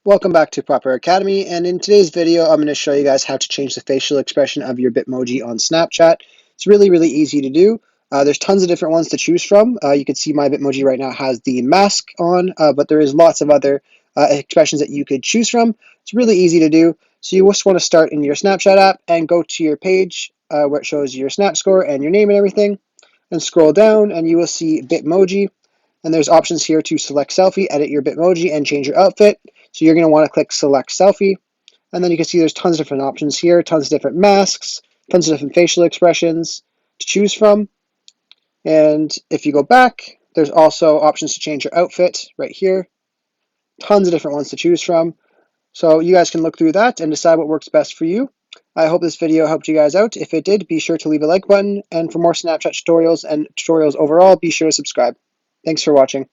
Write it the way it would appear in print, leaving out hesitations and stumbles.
Welcome back to Proper Academy, and in today's video I'm going to show you guys how to change the facial expression of your Bitmoji on Snapchat. It's really easy to do. There's tons of different ones to choose from. You can see my Bitmoji right now has the mask on, but there is lots of other expressions that you could choose from. It's really easy to do. So you just want to start in your Snapchat app and go to your page where it shows your Snap score and your name and everything, and scroll down and you will see Bitmoji. And there's options here to select selfie, edit your Bitmoji, and change your outfit. So you're going to want to click select selfie. And then you can see there's tons of different options here, tons of different masks, tons of different facial expressions to choose from. And if you go back, there's also options to change your outfit right here. Tons of different ones to choose from. So you guys can look through that and decide what works best for you. I hope this video helped you guys out. If it did, be sure to leave a like button. And for more Snapchat tutorials and tutorials overall, be sure to subscribe. Thanks for watching.